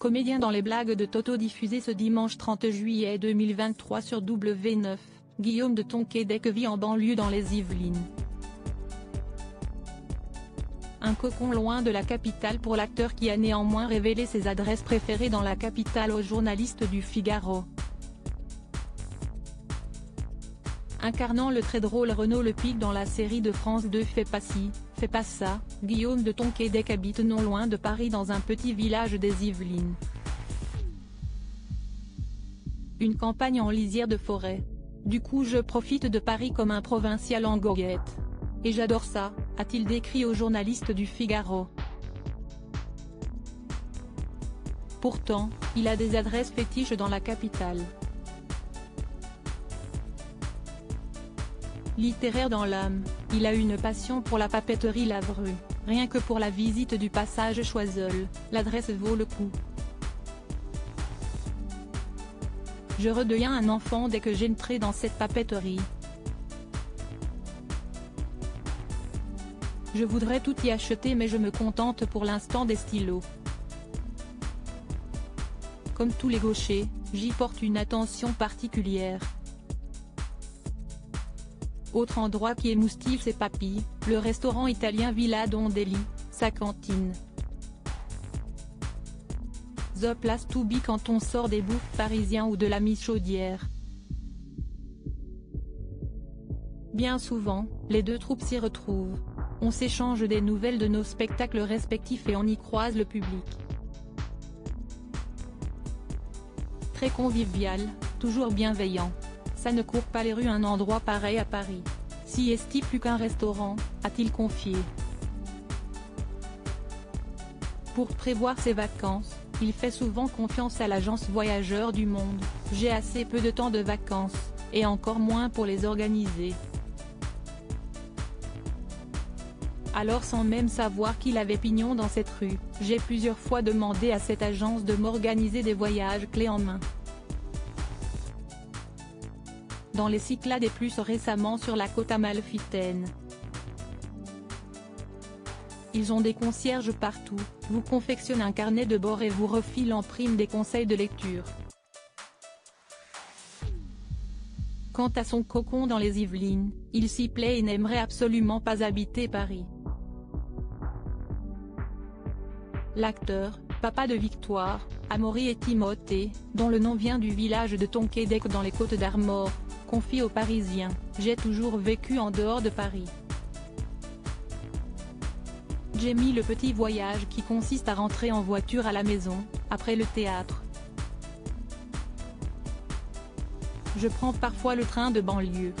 comédien dans les blagues de Toto diffusées ce dimanche 30 juillet 2023 sur W9, Guillaume de Tonquédec vit en banlieue dans les Yvelines. Un cocon loin de la capitale pour l'acteur qui a néanmoins révélé ses adresses préférées dans la capitale aux journalistes du Figaro. Incarnant le très drôle Renaud Lepic dans la série de France 2 Fais pas ci, fais pas ça, Guillaume de Tonquédec habite non loin de Paris dans un petit village des Yvelines. Une campagne en lisière de forêt. Du coup je profite de Paris comme un provincial en goguette. Et j'adore ça, a-t-il décrit aux journalistes du Figaro. Pourtant, il a des adresses fétiches dans la capitale. Littéraire dans l'âme, il a une passion pour la papeterie Lavru, rien que pour la visite du passage Choiseul, l'adresse vaut le coup. Je redeviens un enfant dès que j'entrais dans cette papeterie. Je voudrais tout y acheter mais je me contente pour l'instant des stylos. Comme tous les gauchers, j'y porte une attention particulière. Autre endroit qui émoustille ses papilles, le restaurant italien Villa Dondelli, sa cantine. The place to be quand on sort des bouffes parisiens ou de la Michaudière. Bien souvent, les deux troupes s'y retrouvent. On s'échange des nouvelles de nos spectacles respectifs et on y croise le public. Très convivial, toujours bienveillant. Ça ne court pas les rues un endroit pareil à Paris. Si est-il plus qu'un restaurant, a-t-il confié. Pour prévoir ses vacances, il fait souvent confiance à l'agence Voyageurs du Monde. J'ai assez peu de temps de vacances, et encore moins pour les organiser. Alors sans même savoir qu'il avait pignon dans cette rue, j'ai plusieurs fois demandé à cette agence de m'organiser des voyages clés en main. Dans les Cyclades et plus récemment sur la côte amalfitaine. Ils ont des concierges partout, vous confectionnent un carnet de bord et vous refilent en prime des conseils de lecture. Quant à son cocon dans les Yvelines, il s'y plaît et n'aimerait absolument pas habiter Paris. L'acteur, papa de Victoire, Amaury et Timothée, dont le nom vient du village de Tonquédec dans les Côtes d'Armor, confie aux Parisiens, j'ai toujours vécu en dehors de Paris. J'ai mis le petit voyage qui consiste à rentrer en voiture à la maison, après le théâtre. Je prends parfois le train de banlieue.